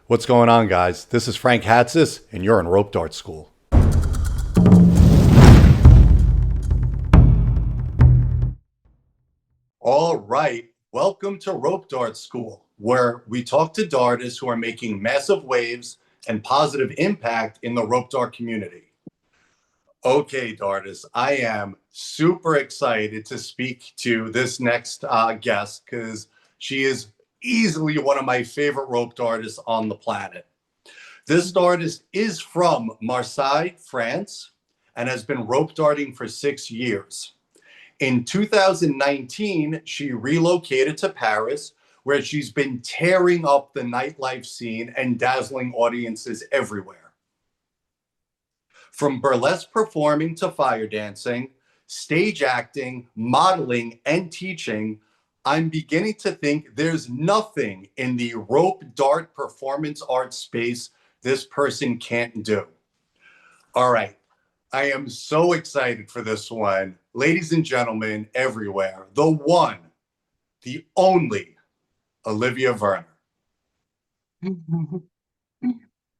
What's going on, guys? This is Frank Hatzis, and you're in Rope Dart School. All right, welcome to Rope Dart School, where we talk to dartists who are making massive waves and positive impact in the rope dart community. Okay, dartists, I am super excited to speak to this next guest because she is easily one of my favorite rope dartists on the planet. This artist is from Marseille, France, and has been rope darting for 6 years. In 2019, she relocated to Paris, where she's been tearing up the nightlife scene and dazzling audiences everywhere. From burlesque performing to fire dancing, stage acting, modeling, and teaching, I'm beginning to think there's nothing in the rope dart performance art space this person can't do. All right. I am so excited for this one. Ladies and gentlemen, everywhere, the one, the only Olivia Werner.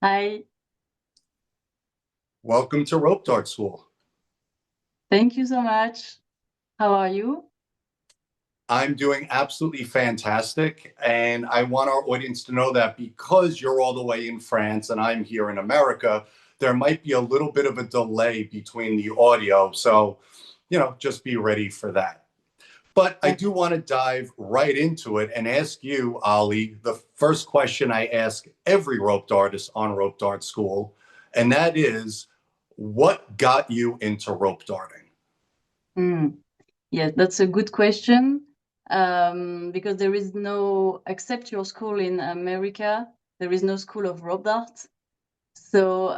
Hi, Welcome to Rope Dart School. thank you so much. How are you? I'm doing absolutely fantastic. And I want our audience to know that because you're all the way in France and I'm here in America, there might be a little bit of a delay between the audio. So, just be ready for that. But I do want to dive right into it and ask you, Ali, the first question I ask every rope dartist on Rope Dart School, and that is, what got you into rope darting? Yes, that's a good question. Because there is no, except your school in America, there is no school of rope dart. So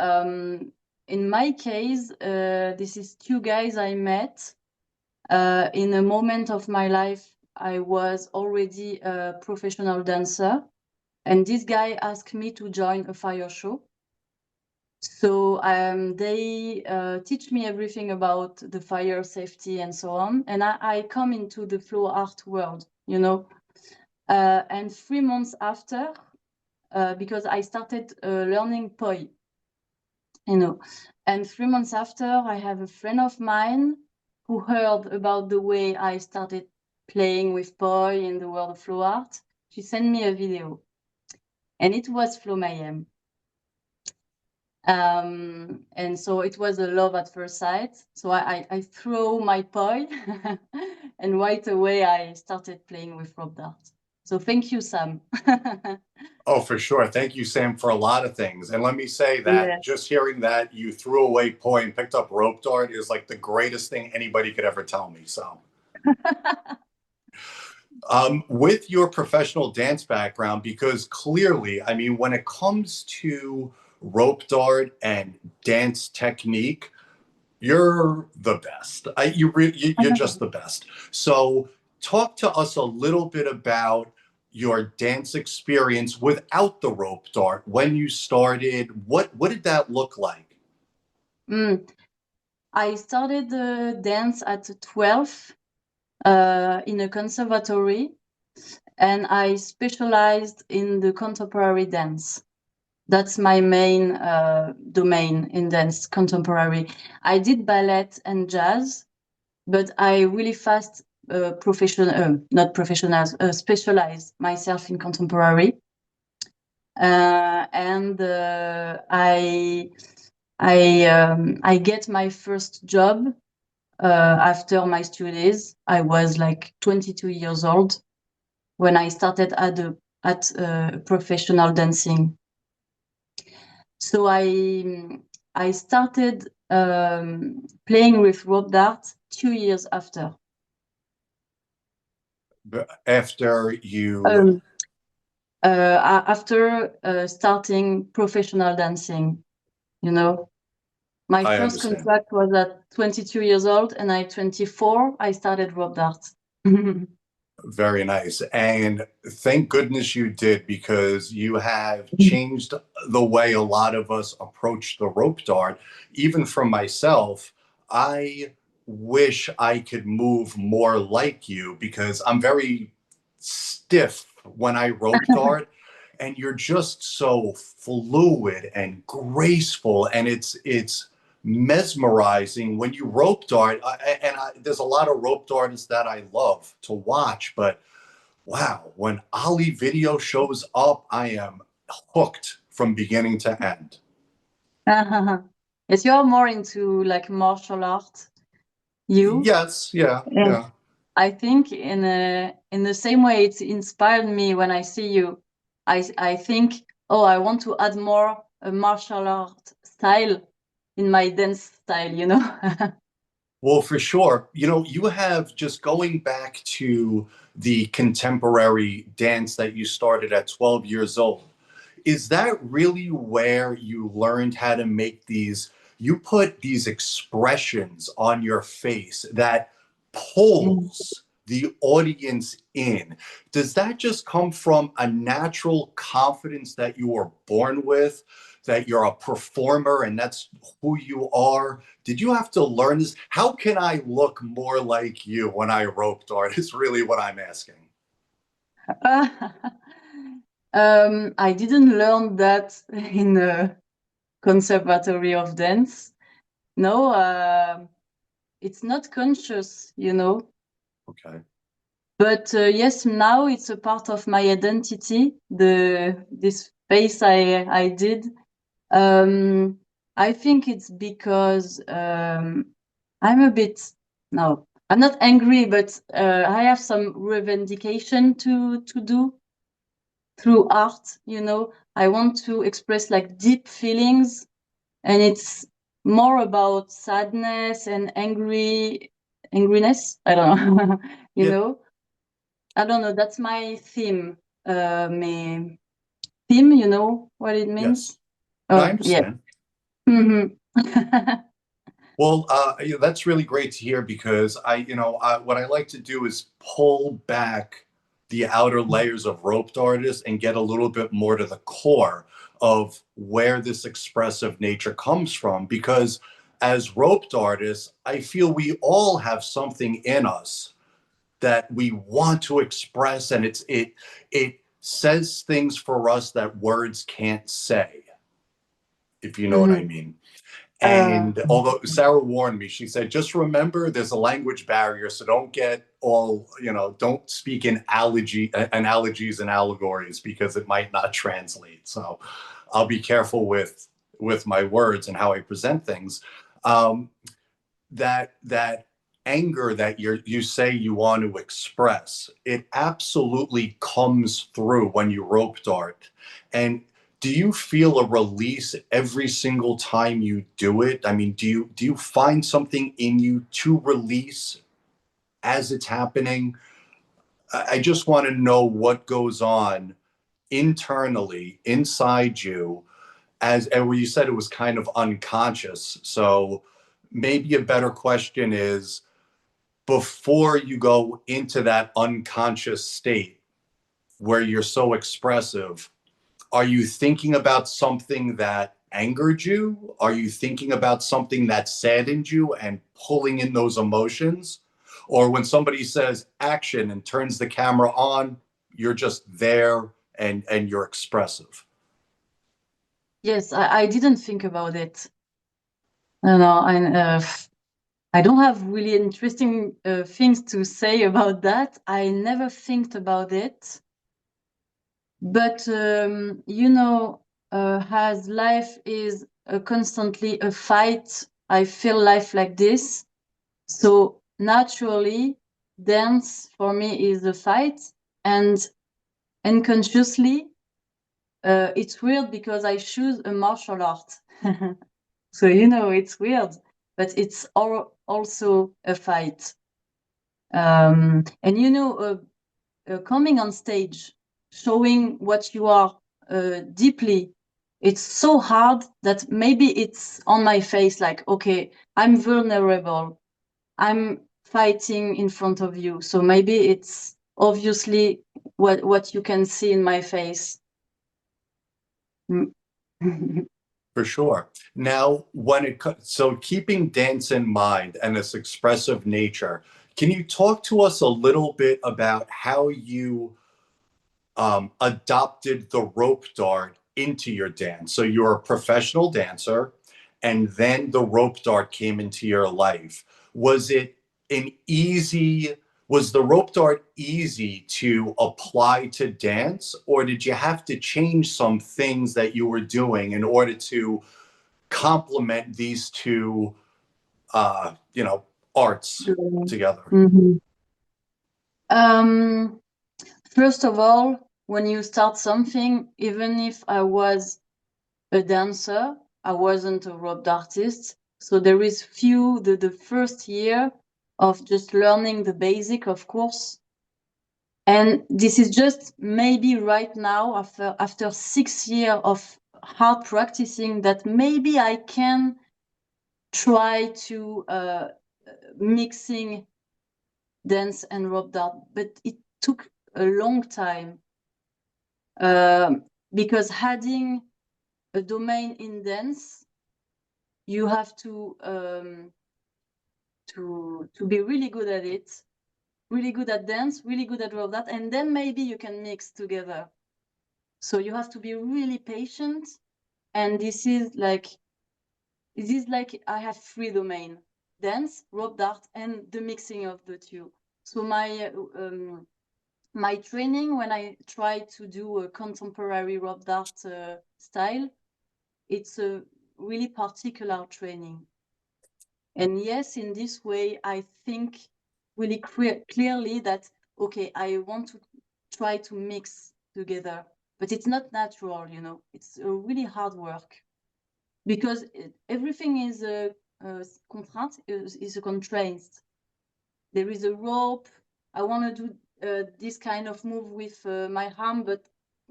in my case, this is two guys I met. In a moment of my life, I was already a professional dancer, and this guy asked me to join a fire show. So they teach me everything about the fire safety and so on. And I come into the flow art world, and 3 months after, because I started learning poi, and 3 months after, I have a friend of mine who heard about the way I started playing with poi in the world of flow art. She sent me a video, and it was Flow Mayhem. And so it was a love at first sight. So I threw my poi and right away I started playing with rope dart. So thank you, Sam. Oh, for sure. Thank you, Sam, for a lot of things. And let me say Yeah. that just hearing that you threw away poi and picked up rope dart is like the greatest thing anybody could ever tell me. So, with your professional dance background, because clearly, I mean, when it comes to rope dart and dance technique, you're the best. You're just the best. So, talk to us a little bit about your dance experience without the rope dart. When you started, what did that look like? Mm. I started dance at 12 in a conservatory, and I specialized in the contemporary dance. That's my main domain in dance, contemporary. I did ballet and jazz, but I really fast not professional, specialize myself in contemporary. And I get my first job after my studies. I was like 22 years old when I started at professional dancing. So I started playing with rope dart 2 years after. After you, After starting professional dancing, my I first understand. contract was at 22 years old, and at 24, I started rope dart. Very nice. And thank goodness you did, because you have changed the way a lot of us approach the rope dart. Even for myself, I wish I could move more like you because I'm very stiff when I rope dart. and you're just so fluid and graceful, and it's mesmerizing when you rope dart. There's a lot of rope dartists that I love to watch, but wow, when Ali video shows up, I am hooked from beginning to end. Yes, you're more into like martial art, you. Yes, yeah, And yeah. I think in the same way it inspired me when I see you. I think, oh, I want to add more a martial art style in my dance style, you know. Well, for sure. You know, you have, just going back to the contemporary dance that you started at 12 years old. Is that really where you learned how to make these? You put these expressions on your face that Mm. pulls the audience in. Does that just come from a natural confidence that you were born with, that you're a performer and that's who you are? Did you have to learn this? How can I look more like you when I rope dart? Is really what I'm asking. I didn't learn that in a conservatory of dance. No, it's not conscious, you know. Okay. But yes, now it's a part of my identity. This face I did. Um, I think it's because I'm a bit, no, I'm not angry, but I have some revendication to do through art. You know, I want to express like deep feelings, and it's more about sadness and angriness. I don't know, you Yeah. know. I don't know. That's my theme. My theme. You know what it Yes. means? No, I Oh, yeah. understand. Mm-hmm. Well, that's really great to hear, because what I like to do is pull back the outer layers of rope artists and get a little bit more to the core of where this expressive nature comes from. Because as rope artists, I feel we all have something in us that we want to express, and it says things for us that words can't say, if you know what I Mm-hmm. mean. Uh, And although Sarah warned me, she said, just remember there's a language barrier. So don't get all, don't speak in analogies and allegories, because it might not translate. So I'll be careful with my words and how I present things. Um, that anger that you say you want to express, it absolutely comes through when you rope dart. And do you feel a release every single time you do it? I mean, do you find something in you to release as it's happening? I just want to know what goes on internally inside you, and where you said it was kind of unconscious. So maybe a better question is, before you go into that unconscious state where you're so expressive, are you thinking about something that angered you? Are you thinking about something that saddened you and pulling in those emotions? Or when somebody says action and turns the camera on, you're just there and you're expressive? yes, I didn't think about it. No, no, I don't have really interesting things to say about that. I never think about it. But you know, as life is constantly a fight, I feel life like this. So naturally, dance for me is a fight, and unconsciously, it's weird because I choose a martial art. So you know, it's weird, but it's also a fight. And you know, coming on stage, showing what you are deeply, it's so hard that maybe it's on my face, like, okay, I'm vulnerable, I'm fighting in front of you, so maybe it's obviously what you can see in my face. Mm. For sure. Now, so keeping dance in mind and its expressive nature, can you talk to us a little bit about how you adopted the rope dart into your dance. So you're a professional dancer, and then the rope dart came into your life. Was it an easy, was the rope dart easy to apply to dance, or did you have to change some things that you were doing in order to complement these two, arts together? Mhm. First of all, when you start something, even if I was a dancer, I wasn't a rope artist. So there is the first year of just learning the basic, of course. And this is just maybe right now, after 6 years of hard practicing, that maybe I can try to mixing dance and rope dart, but it took a long time because adding a domain in dance, you have to be really good at it, really good at dance, really good at rope dart, and then maybe you can mix together. So you have to be really patient, and this is like I have 3 domain: dance, rope dart, and the mixing of the two. So my training, when I try to do a contemporary rope dart style, it's a really particular training. And yes, in this way, I think really clearly that, okay, I want to try to mix together, but it's not natural, it's a really hard work because everything is a contraint, is a constraint. There is a rope. I want to do this kind of move with my arm, but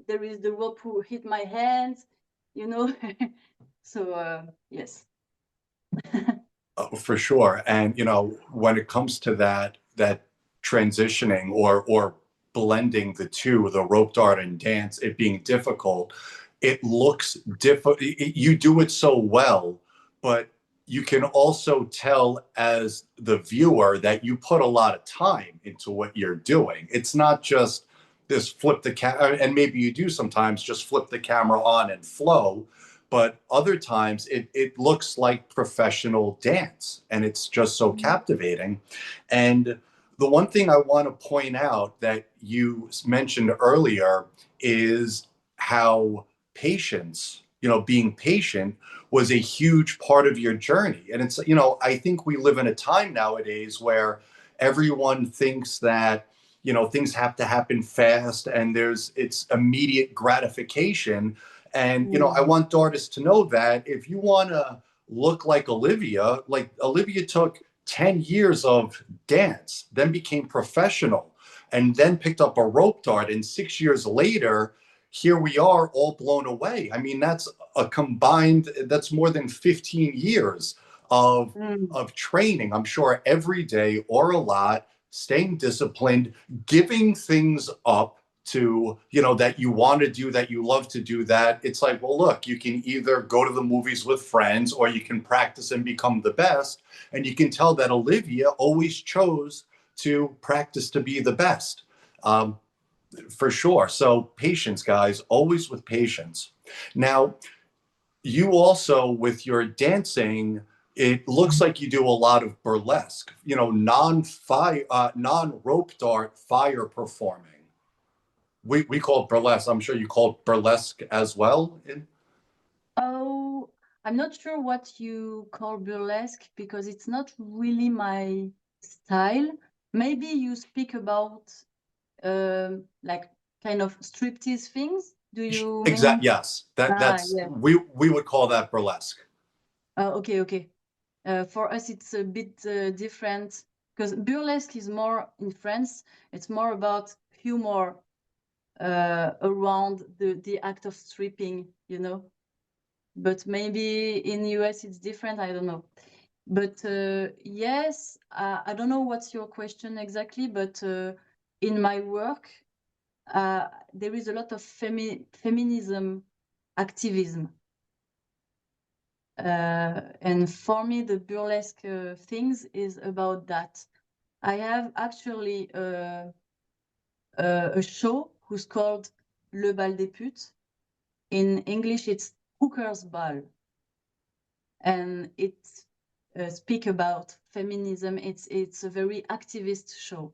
there is the rope who hit my hands, So yes. For sure. And when it comes to that transitioning or blending the two, the rope dart and dance, it being difficult, it looks difficult. You do it so well, but you can also tell as the viewer that you put a lot of time into what you're doing. It's not just this flip the camera, and maybe you do sometimes just flip the camera on and flow, but other times it looks like professional dance, and it's just so captivating. And the one thing I want to point out that you mentioned earlier is how patience, being patient was a huge part of your journey. And it's, I think we live in a time nowadays where everyone thinks that, things have to happen fast and it's immediate gratification. And, I want artists to know that if you want to look like Olivia took 10 years of dance, then became professional, and then picked up a rope dart. And 6 years later, here we are all blown away. I mean, that's more than 15 years of training. I'm sure every day or a lot, staying disciplined, giving things up to, that you want to do, that you love to do. That it's like, well, look, you can either go to the movies with friends or you can practice and become the best. And you can tell that Olivia always chose to practice to be the best. For sure. So patience, guys, always with patience. Now, you also, with your dancing, it looks like you do a lot of burlesque, non-rope dart fire performing. We call it burlesque. I'm sure you call it burlesque as well. Oh, I'm not sure what you call burlesque because it's not really my style. Maybe you speak about like kind of striptease things. Do you mean? Yes. That's Yeah. we would call that burlesque. Okay. For us, it's a bit different because burlesque is more in France. It's more about humor around the act of stripping, But maybe in the US it's different. I don't know. But yes, I don't know what's your question exactly, but in my work, there is a lot of feminism activism. And for me, the burlesque things is about that. I have actually a show who's called le bal des putes. In English, it's hooker's ball. And it speak about feminism. It's a very activist show.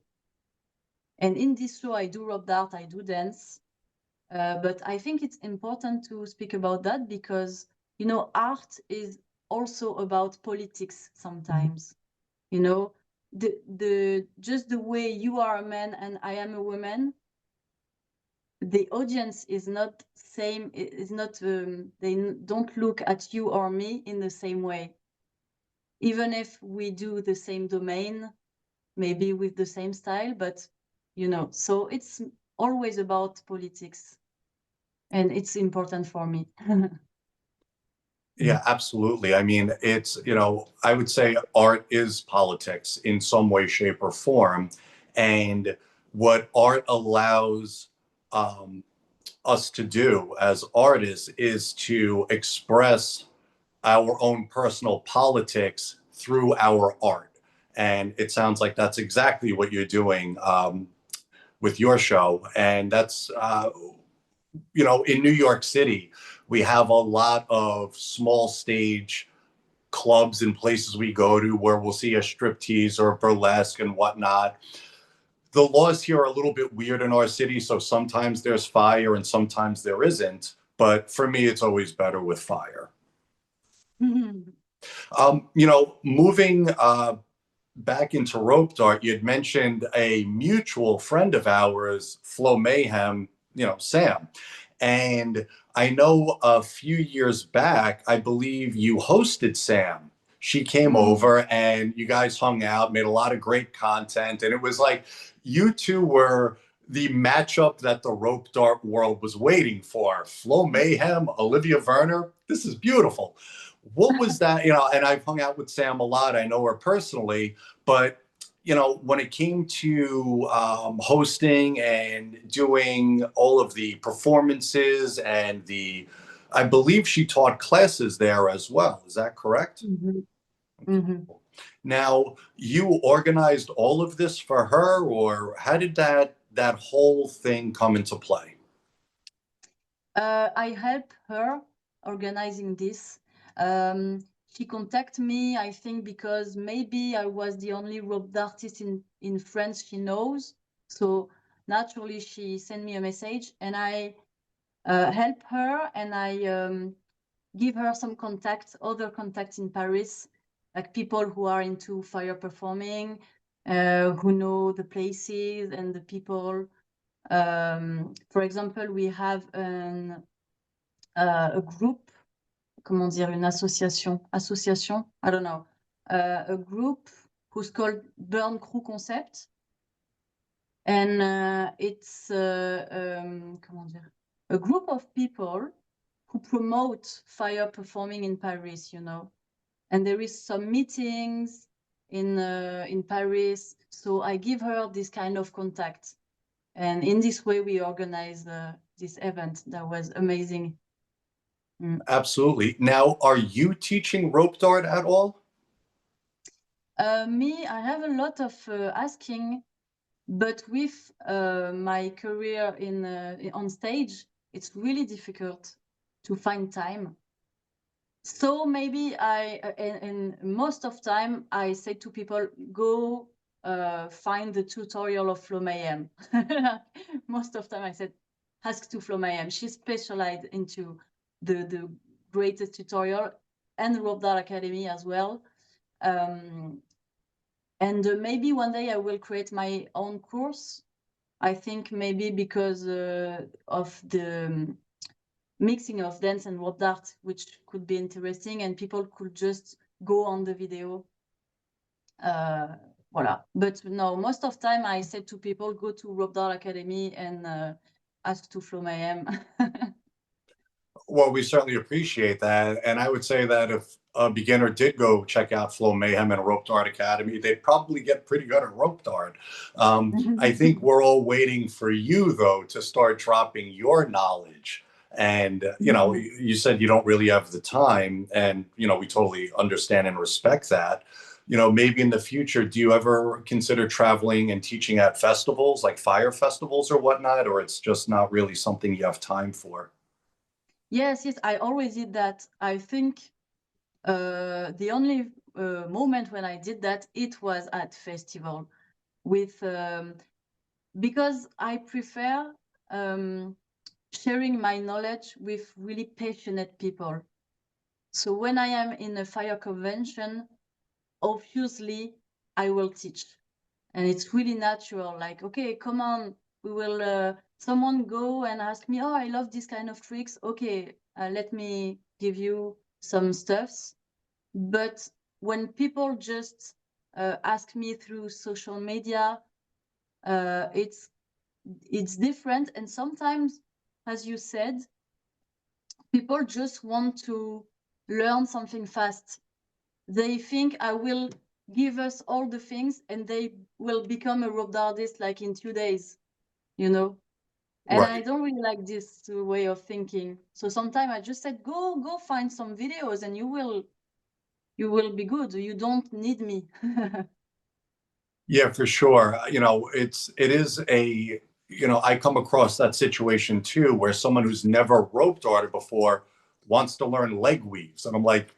And in this show, I do rope dart, I do dance. But I think it's important to speak about that because, you know, art is also about politics sometimes. You know, just the way you are a man and I am a woman, the audience is not same, is not, they don't look at you or me in the same way. Even if we do the same domain, maybe with the same style, but, you know, so it's always about politics. And it's important for me. Yeah, absolutely. I mean, it's, you know, I would say art is politics in some way, shape, or form. And what art allows us to do as artists is to express our own personal politics through our art. And it sounds like that's exactly what you're doing with your show. And that's, you know, in New York City, we have a lot of small stage clubs and places we go to where we'll see a striptease or a burlesque and whatnot. The laws here are a little bit weird in our city, so sometimes there's fire and sometimes there isn't. But for me, it's always better with fire. You know, moving back into rope dart, you'd mentioned a mutual friend of ours, Flo Mayhem, you know, Sam. And I know a few years back, I believe you hosted Sam. She came over and you guys hung out, made a lot of great content. And it was like you two were the matchup that the rope dart world was waiting for. Flo Mayhem, Olivia Werner. This is beautiful. What was that? You know, and I've hung out with Sam a lot. I know her personally, but you know, when it came to hosting and doing all of the performances and I believe she taught classes there as well. Is that correct? Now, you organized all of this for her, or how did that whole thing come into play? I help her organizing this. She contacted me, I think, because maybe I was the only rope artist in France she knows. So naturally, she sent me a message, and I help her, and I give her some contacts, other contacts in Paris, like people who are into fire performing, who know the places and the people. For example, we have a group, comment dire, une association, I don't know, a group who's called Burn Crew Concept. And it's, comment dire, a group of people who promote fire performing in Paris, you know. And there is some meetings in Paris. So I give her this kind of contact. And in this way, we organize this event that was amazing. Absolutely. Now, are you teaching rope dart at all? Me, I have a lot of asking, but with my career on stage, it's really difficult to find time. So maybe and most of time I say to people, go find the tutorial of Flo Mayhem. Most of time I said, ask to Flo Mayhem. She's specialized into the greatest tutorial and Rope Dart Academy as well. And maybe one day I will create my own course. I think maybe because of the mixing of dance and rope dart, which could be interesting, and people could just go on the video. Voila. But no, most of time I said to people, go to Rope Dart Academy and ask to Flo Mayhem. Well, we certainly appreciate that. And I would say that if a beginner did go check out Flow Mayhem and Rope Dart Academy, they'd probably get pretty good at rope dart. I think we're all waiting for you, though, to start dropping your knowledge. And, you know, you said you don't really have the time. And, you know, we totally understand and respect that. maybe in the future, do you ever consider traveling and teaching at festivals, like fire festivals or whatnot, or it's just not really something you have time for? Yes, yes, I always did that. I think the only moment when I did that, it was at festival with because I prefer sharing my knowledge with really passionate people. So when I am in a fire convention, obviously I will teach, and it's really natural. Like, okay, come on, we will. Someone go and ask me, oh, I love this kind of tricks. Okay, let me give you some stuffs. But when people just ask me through social media, it's different. And sometimes, as you said, people just want to learn something fast. They think I will give us all the things and they will become a rope artist like in 2 days, you know? And I Right. don't really like this way of thinking. So sometimes I just said, go find some videos and you will be good. You don't need me. Yeah, for sure. It is I come across that situation too, where someone who's never rope darted before wants to learn leg weaves. And I'm like,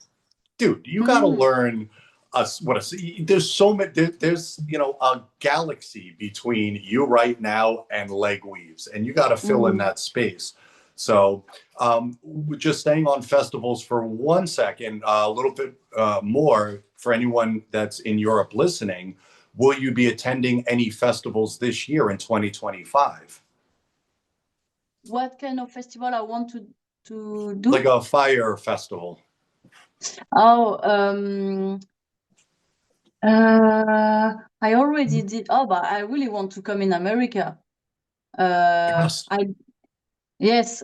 dude, you got to Mm, learn us there's so many, there's, a galaxy between you right now and leg weaves, and you got to fill in mm. that space. So, just staying on festivals for 1 second, a little bit more for anyone that's in Europe listening. Will you be attending any festivals this year in 2025? What kind of festival I want to Like do? a fire festival? Oh, I already did. Oh, but I really want to come in America. Yes. I Yes,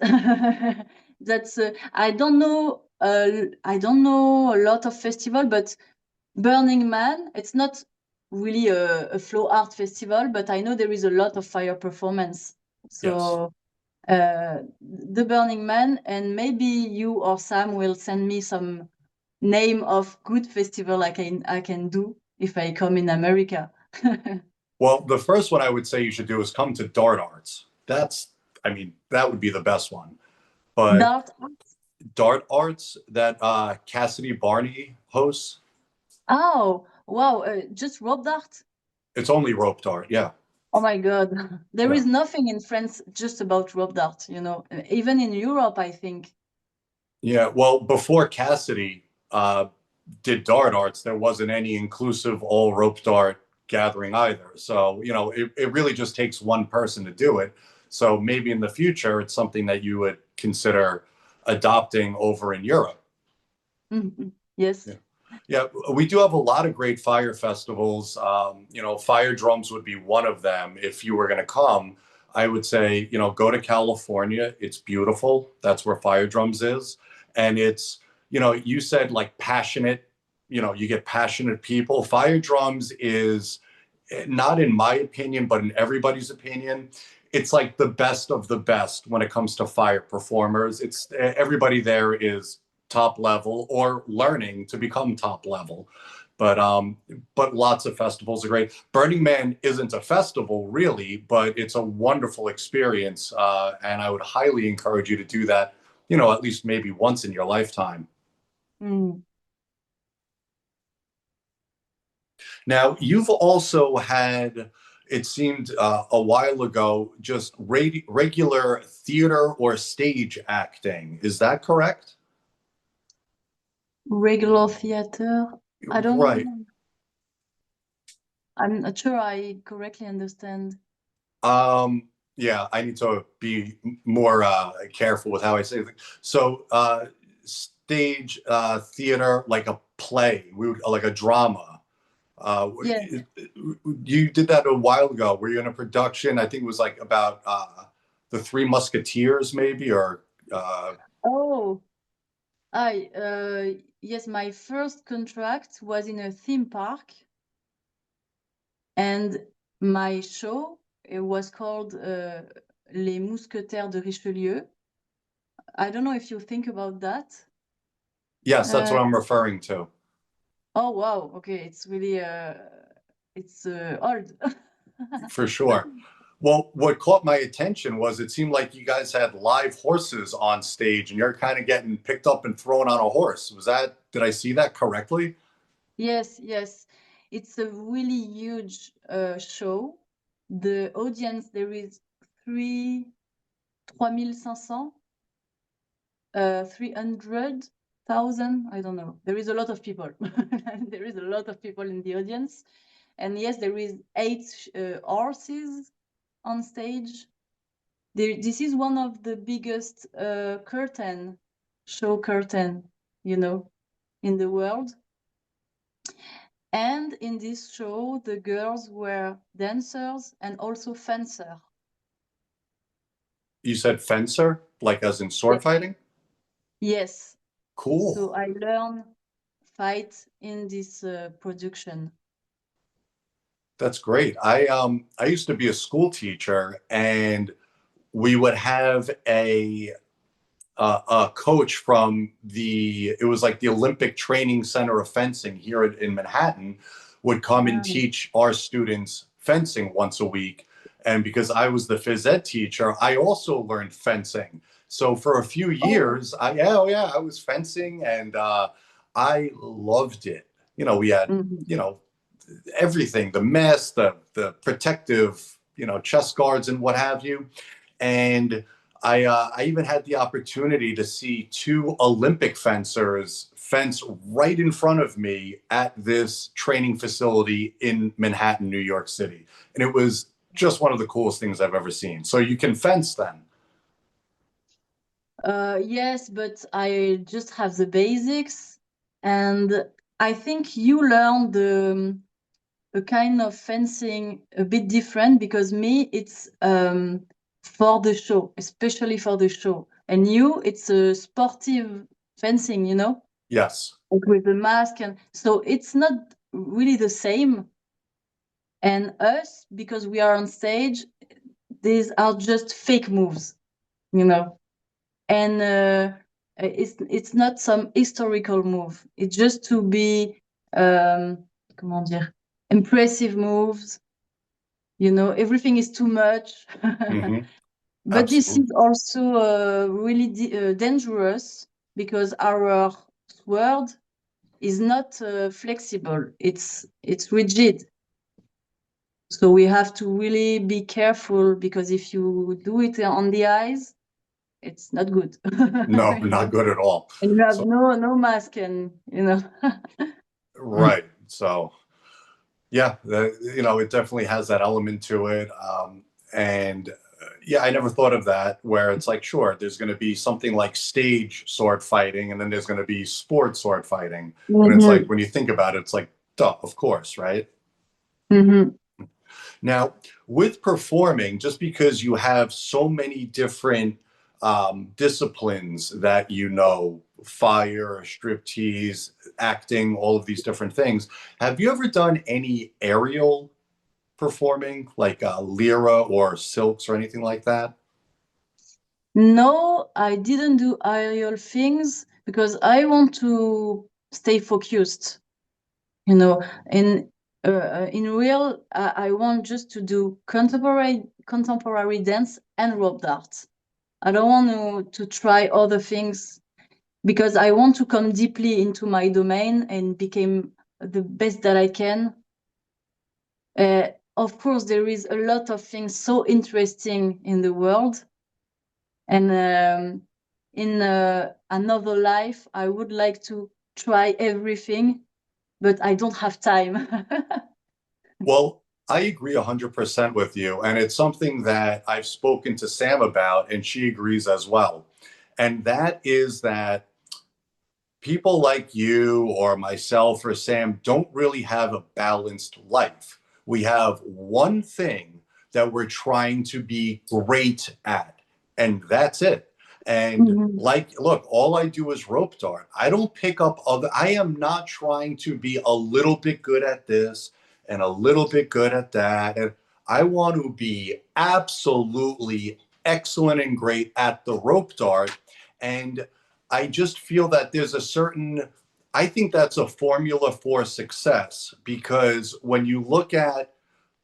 that's. I don't know a lot of festival, but Burning Man. It's not really a flow art festival, but I know there is a lot of fire performance. Yes. So the Burning Man, and maybe you or Sam will send me some name of good festival I can do if I come in America. Well, the first one I would say you should do is come to Dart Arts. That would be the best one. But Dart. Dart Arts that Cassidy Barney hosts, Oh, wow! Just rope dart. it's only rope dart. Yeah. Oh my God. There Yeah. is nothing in France just about rope dart, even in Europe, I think. Yeah. Well, before Cassidy did Dart Arts, there wasn't any inclusive all rope dart gathering either. So, it really just takes one person to do it. So maybe in the future, it's something that you would consider adopting over in Europe. Mhm. Yes. Yeah. Yeah, we do have a lot of great fire festivals. Fire drums would be one of them. If you were going to come, I would say, go to California. It's beautiful. That's where fire drums is. And it's, you said like passionate, you get passionate people. Fire drums is, not in my opinion, but in everybody's opinion, it's like the best of the best when it comes to fire performers. It's everybody there is top level or learning to become top level. But lots of festivals are great. Burning Man isn't a festival really, but it's a wonderful experience, and I would highly encourage you to do that. At least maybe once in your lifetime. Mm. Now, you've also had, it seemed a while ago, just regular theater or stage acting. Is that correct? Regular theater. I Right. don't. I'm not sure I correctly understand. Yeah, I need to be more careful with how I say things. So, stage theater, like a play, like a drama. Yeah. You did that a while ago. Were you in a production? I think it was like about the Three Musketeers, maybe, or Oh, yes, my first contract was in a theme park, and my show, it was called Les Mousquetaires de Richelieu. I don't know if you think about that. yes, that's Uh, what I'm referring to. Oh, wow. Okay. It's really, it's old. For sure. Well, what caught my attention was it seemed like you guys had live horses on stage and you're kind of getting picked up and thrown on a horse. Did I see that correctly? Yes, yes. It's a really huge show. The audience, there is 3,500, 300,000. I don't know. There is a lot of people. There is a lot of people in the audience. And yes, there is 8 horses on stage. This is one of the biggest show curtain, in the world. And in this show, the girls were dancers and also fencer. You said fencer, like as in sword fighting? Yes. Cool. So I learned fight in this production. That's great. I used to be a school teacher, and we would have a coach from it was like the Olympic Training Center of Fencing here in Manhattan would come and teach our students fencing once a week. And because I was the phys ed teacher, I also learned fencing. So for a few years, I was fencing, and I loved it. We had, everything, the mask, the protective, chest guards and what have you. And I even had the opportunity to see 2 Olympic fencers fence right in front of me at this training facility in Manhattan, New York City. And it was just one of the coolest things I've ever seen. So you can fence then. Yes, but I just have the basics. And I think you learned a kind of fencing a bit different, because me, it's for the show, especially for the show. And it's a sportive fencing, Yes. like with the mask. And so it's not really the same. And us, because we are on stage, these are just fake moves, and it's not some historical move. It's just to be comment dire, impressive moves. Everything is too much. Mm-hmm. But this Absolutely. is also really dangerous, because our sword is not flexible. It's rigid. So we have to really be careful, because if you do it on the eyes, it's not good. No, not good at all. And you have So, no mask, and right. So, yeah, it definitely has that element to it. And yeah, I never thought of that, where it's like, sure, there's going to be something like stage sword fighting, and then there's going to be sport sword fighting. And it's like, when you think about it, it's like, duh, of course, right? Now, with performing, just because you have so many different disciplines that fire, striptease, acting, all of these different things, have you ever done any aerial performing, like lyra or silks or anything like that? No, I didn't do aerial things, because I want to stay focused. In real, I want just to do contemporary dance and rope dance. I don't want to try other things, because I want to come deeply into my domain and become the best that I can. Of course, there is a lot of things so interesting in the world. And in another life, I would like to try everything, but I don't have time. Well, I agree 100% with you. And it's something that I've spoken to Sam about, and she agrees as well. And that is that people like you or myself or Sam don't really have a balanced life. We have one thing that we're trying to be great at, and that's it. And look, all I do is rope dart. I don't pick up I am not trying to be a little bit good at this and a little bit good at that. And I want to be absolutely excellent and great at the rope dart. And I just feel that there's a certain I think that's a formula for success because when you look at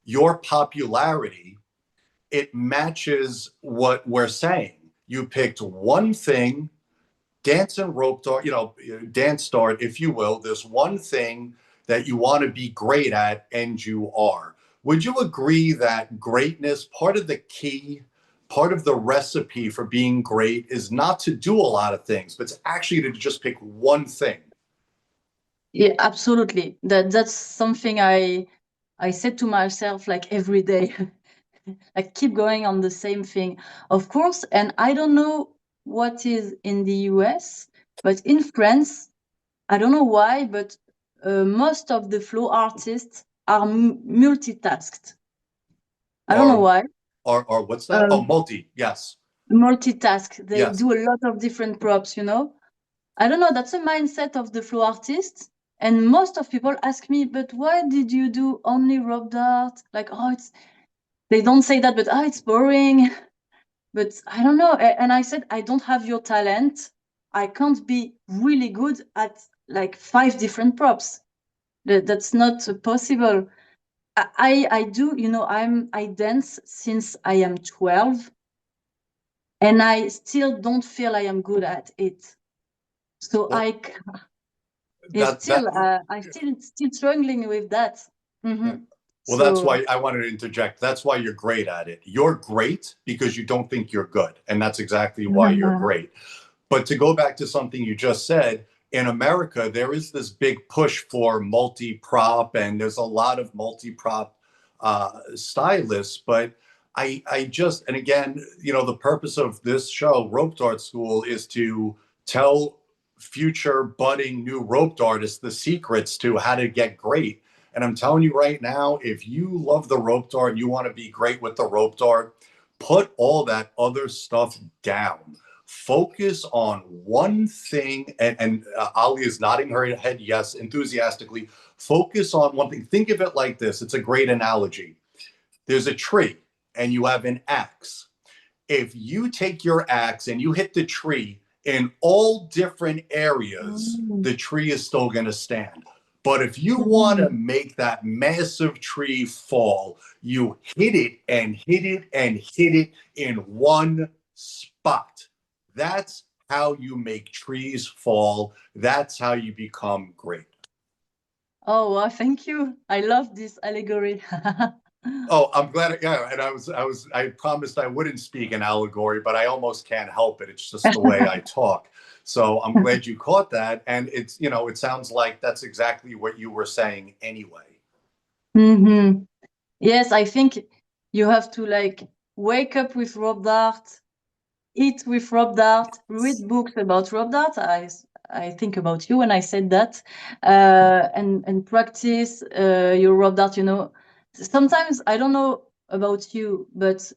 your popularity, it matches what we're saying. You picked one thing, dance and rope dart, dance dart, if you will. There's one thing that you want to be great at, and you are. Would you agree that greatness, part of the key, part of the recipe for being great is not to do a lot of things, but it's actually to just pick one thing? Yeah, absolutely. That's something I said to myself like every day. Like keep going on the same thing. Of course, and I don't know what is in the US, but in France, I don't know why, but most of the flow artists are multitasked. I don't know Or why. or what's that? Oh, Um, multi. Yes. multitask. They Yes. do a lot of different props, you know. I don't know. That's a mindset of the flow artists. And most of people ask me, but why did you do only rope dart? Like, oh, it's, they don't say that, but oh, it's boring. But I don't know. And I said, I don't have your talent. I can't be really good at like 5 different props. That's not possible. I do, you know, I dance since I am 12 and I still don't feel I am good at it. So Well, it's that that still I still struggling with that. yeah. Mm-hmm. Well, that's So why I wanted to interject. That's why you're great at it. You're great because you don't think you're good, and that's exactly why you're great. But to go back to something you just said, in America, there is this big push for multi-prop, and there's a lot of multi-prop stylists. But I just, and again, the purpose of this show, Rope Dart School, is to tell future budding new rope artists the secrets to how to get great. And I'm telling you right now, if you love the rope dart and you want to be great with the rope dart, put all that other stuff down. Focus on one thing. And Ali is nodding her head yes, enthusiastically. Focus on one thing. Think of it like this. It's a great analogy. There's a tree and you have an axe. If you take your axe and you hit the tree in all different areas, mm, the tree is still going to stand. But if you want to mm. make that massive tree fall, you hit it and hit it and hit it in one spot. That's how you make trees fall. That's how you become great. Oh well, thank you. I love this allegory. Oh, I'm glad. Yeah, and I promised I wouldn't speak an allegory, but I almost can't help it. It's just the way I talk. So I'm glad you caught that. And it sounds like that's exactly what you were saying anyway. Mm-hmm. Yes, I think you have to like wake up with rope dart, eat with rope dart, read books about rope dart. I think about you when I said that, and practice your rope dart. You know, sometimes I don't know about you, but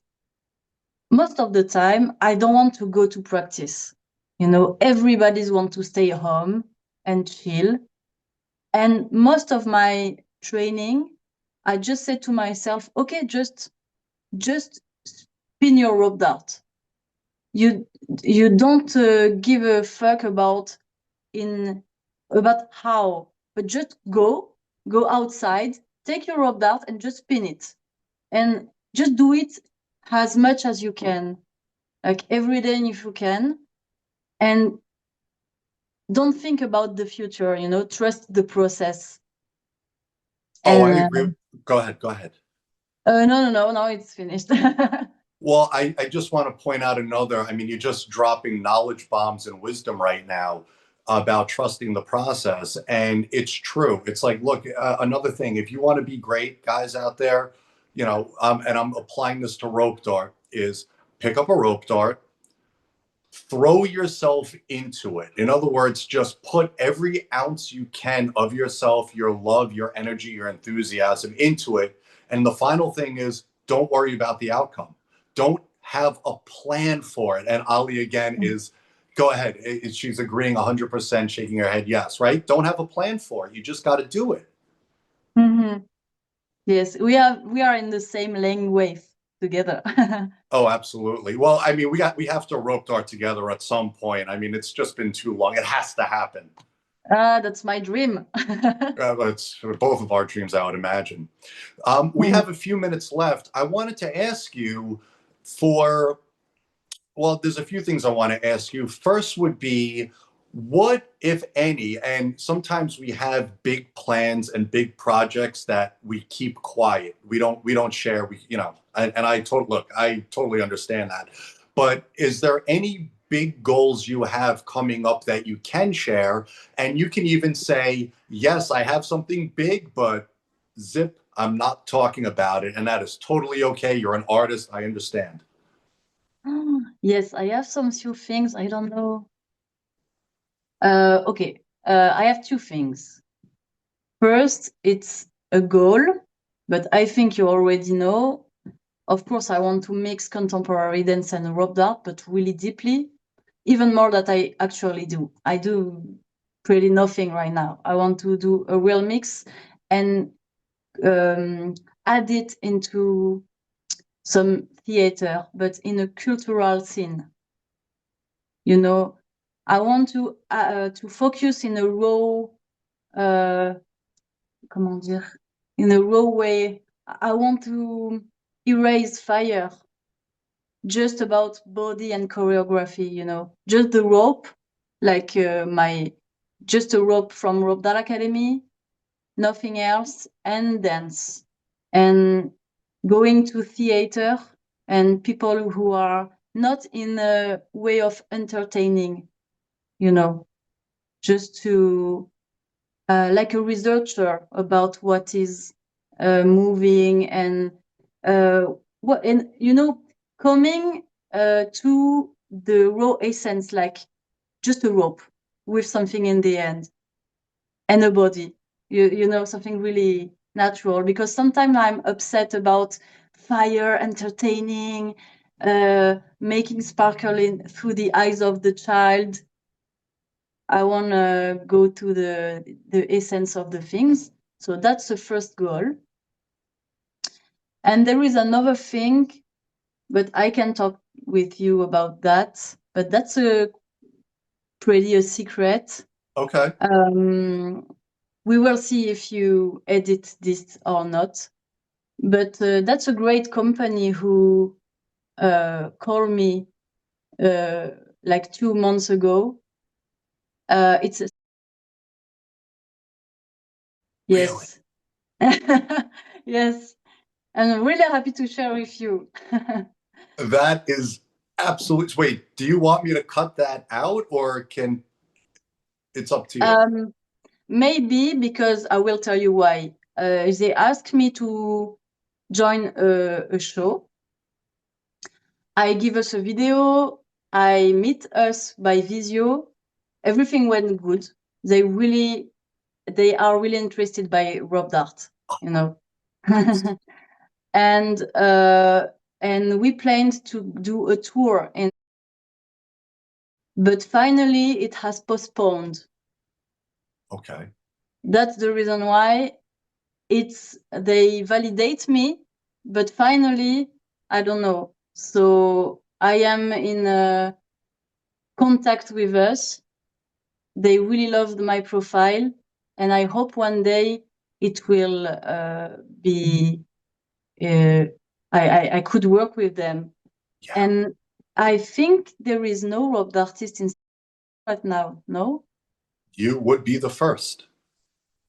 most of the time I don't want to go to practice. You know, everybody's want to stay home and chill. And most of my training, I just said to myself, okay, just spin your rope dart. You you don't give a fuck in about how, but just go outside, take your rope dart and just spin it, and just do it as much as you can, like every day if you can, and don't think about the future. You know, trust the process. Oh, I And agree. Go ahead. Go ahead. no, it's finished. Well, I just want to point out another. I mean, you're just dropping knowledge bombs and wisdom right now about trusting the process. And it's true. It's like, look, another thing, if you want to be great, guys out there, and I'm applying this to rope dart, is pick up a rope dart, throw yourself into it. In other words, just put every ounce you can of yourself, your love, your energy, your enthusiasm into it. And the final thing is don't worry about the outcome. Don't have a plan for it. And Ali again is go ahead. She's agreeing 100%, shaking her head yes, right? Don't have a plan for it. You just got to do it. Mhm. Yes, we are in the same lane wave together. Oh, absolutely. Well, I mean, we have to rope dart together at some point. I mean, it's just been too long. It has to happen. That's my dream. It's for both of our dreams, I would imagine. We Mm. have a few minutes left. I wanted to ask you for, well, there's a few things I want to ask you. First would be, what, if any, and sometimes we have big plans and big projects that we keep quiet. We don't share. I totally understand that. But is there any big goals you have coming up that you can share? And you can even say, yes, I have something big, but zip, I'm not talking about it. And that is totally okay. You're an artist. I understand. Yes, I have some few things. I don't know. Okay, I have two things. First, it's a goal, but I think you already know. Of course, I want to mix contemporary dance and rope art, but really deeply, even more that I actually do. I do pretty nothing right now. I want to do a real mix and add it into some theater, but in a cultural scene. You know, I want to focus in a raw, comment dire, in a raw way. I want to erase fire, just about body and choreography. Just the rope, like just a rope from Rope Dart Academy, nothing else, and dance, and going to theater and people who are not in a way of entertaining, just to like a researcher about what is moving and what, and coming to the raw essence, like just a rope with something in the end and a body, something really natural, because sometimes I'm upset about fire entertaining, making sparkle in through the eyes of the child. I want to go to the essence of the things. So that's the first goal. And there is another thing, but I can talk with you about that. But that's a secret. Okay. We will see if you edit this or not. But that's a great company who called me like 2 months ago. It's a Really? yes. Yes. And I'm really happy to share with you. That is absolute. Wait, do you want me to cut that out or can it's up to you? Maybe, because I will tell you why. They asked me to join a show. I give us a video. I meet us by Visio. Everything went good. They are really interested by rope dart, you know. Nice. and we planned to do a tour, but finally it has postponed. Okay. That's the reason why they validate me, but finally I don't know. So I am in contact with us. They really loved my profile, and I hope one day it will be. I could work with them, Yeah. and I think there is no rope artist in right now. No. You would be the first.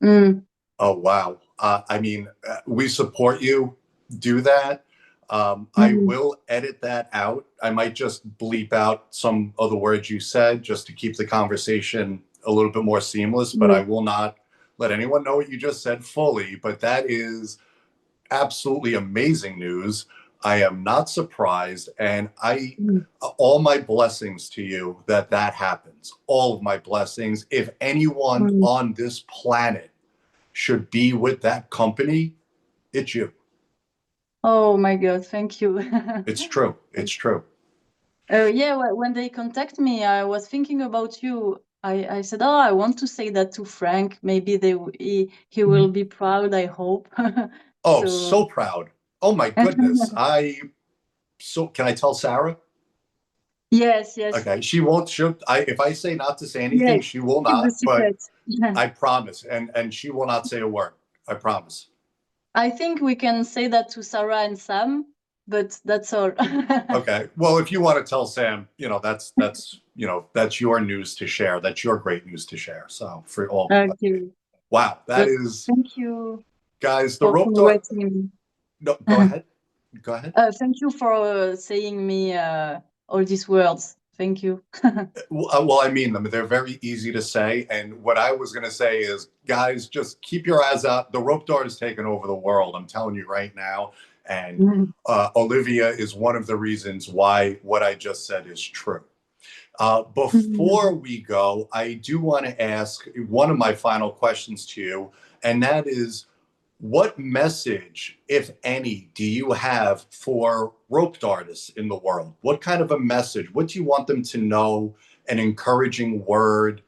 Mm. Oh, wow. I mean, we support you. Do that. I Mm. will edit that out. I might just bleep out some of the words you said just to keep the conversation a little bit more seamless, but I Yes. will not let anyone know what you just said fully. But that is absolutely amazing news. I am not surprised. And Mm. all my blessings to you that that happens. All of my blessings. If anyone Mm. on this planet should be with that company, it's you. Oh my God! Thank you. It's true. It's true. Yeah, when they contact me, I was thinking about you. I said, oh, I want to say that to Frank. Maybe he will be proud, I hope. Oh, So so proud. Oh my goodness. So can I tell Sarah? Yes, yes, Okay, she won't. If I say not to say anything, yes. she will Keep the not. But secret. Yeah. I promise, and she will not say a word. I promise. I think we can say that to Sarah and Sam, but that's all. Okay. Well, if you want to tell Sam, that's your news to share. That's your great news to share. So for all, Okay. wow, that But is, thank you guys, the for rope dart. congratulating No, go me. ahead. Go ahead. Thank you for saying me all these words. Thank you. Well, I mean them. They're very easy to say. And what I was going to say is, guys, just keep your eyes out. The rope dart is taking over the world. I'm telling you right now. And Mm. Olivia is one of the reasons why what I just said is true. Before Mm. we go, I do want to ask one of my final questions to you, and that is, what message, if any, do you have for rope artists in the world? What kind of a message? What do you want them to know? An encouraging word,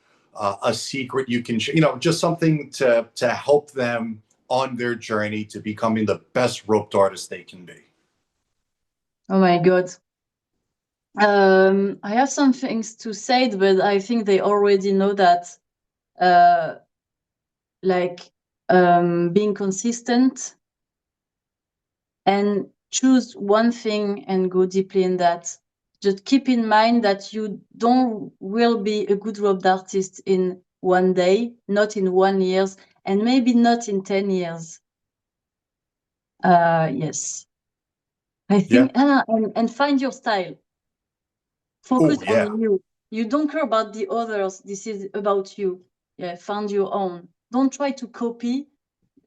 a secret you can, just something to help them on their journey to becoming the best rope artist they can be. Oh my God. I have some things to say, but I think they already know that. Uh, like being consistent and choose one thing and go deeply in that. Just keep in mind that you don't will be a good rope artist in one day, not in 1 year, and maybe not in 10 years. Yes, I Yeah. think, and find your style. Oh, Focus yeah. on you. You don't care about the others. This is about you. Yeah, find your own. Don't try to copy.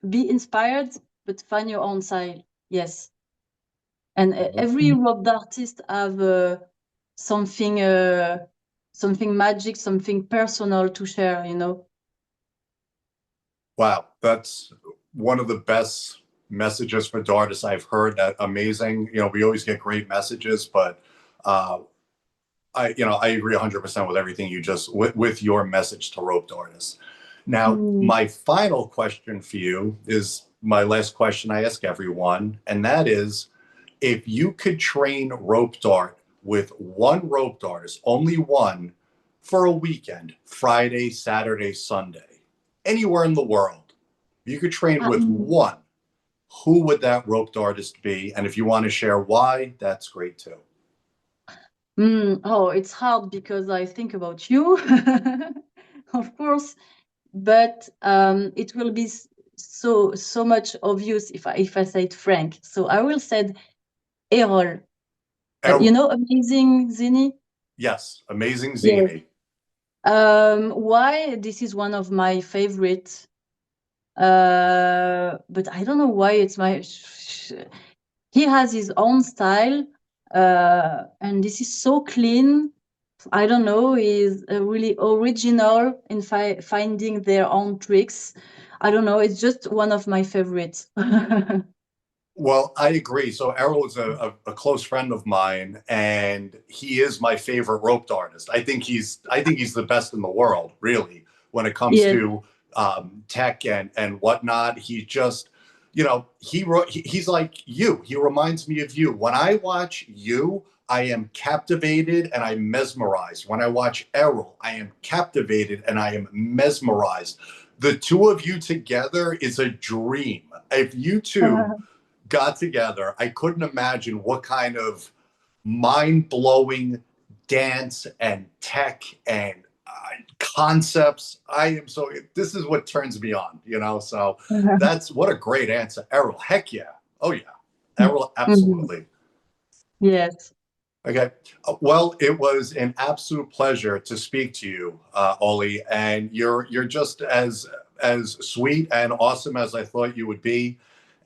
Be inspired, but find your own style. Yes. And every rope artist have something something magic, something personal to share, you know. Wow, that's one of the best messages for artists I've heard. That amazing. We always get great messages, but uh, I agree 100% with everything you just with your message to rope artists. Now, Mm. my final question for you is my last question I ask everyone, and that is, if you could train rope dart with one rope artist, only one, for a weekend, Friday, Saturday, Sunday, anywhere in the world, you could train with Um, one, who would that rope artist be? And if you want to share why, that's great too. oh, it's hard because I think about you, of course, but it will be so much obvious if I say it Frank. So I will say Errol. You Errol, know, Amazing Zini. yes, amazing Yes. zini. Why this is one of my favorite. But I don't know why it's my. He has his own style, and this is so clean. I don't know. He's really original in finding their own tricks. I don't know. It's just one of my favorites. Well, I agree. So Errol is a close friend of mine, and he is my favorite rope artist. I think he's the best in the world, really, when it comes Yes. to tech and whatnot. He just, he's like you. He reminds me of you. When I watch you, I am captivated and I'm mesmerized. When I watch Errol, I am captivated and I am mesmerized. The two of you together is a dream. If you two got together, I couldn't imagine what kind of mind blowing dance and tech and concepts. This is what turns me on, So that's what a great answer. Errol, heck yeah. Oh, yeah. Errol, Mhm. absolutely. Yes. Okay. Well, it was an absolute pleasure to speak to you, Oli, and you're just as sweet and awesome as I thought you would be.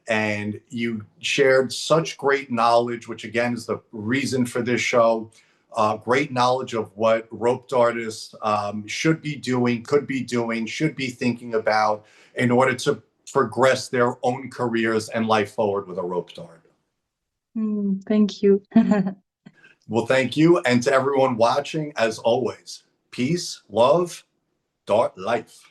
And you shared such great knowledge, which again is the reason for this show. Great knowledge of what rope artists should be doing, could be doing, should be thinking about in order to progress their own careers and life forward with a rope dart. Thank you. Well, thank you. And to everyone watching, as always, peace, love, dart life.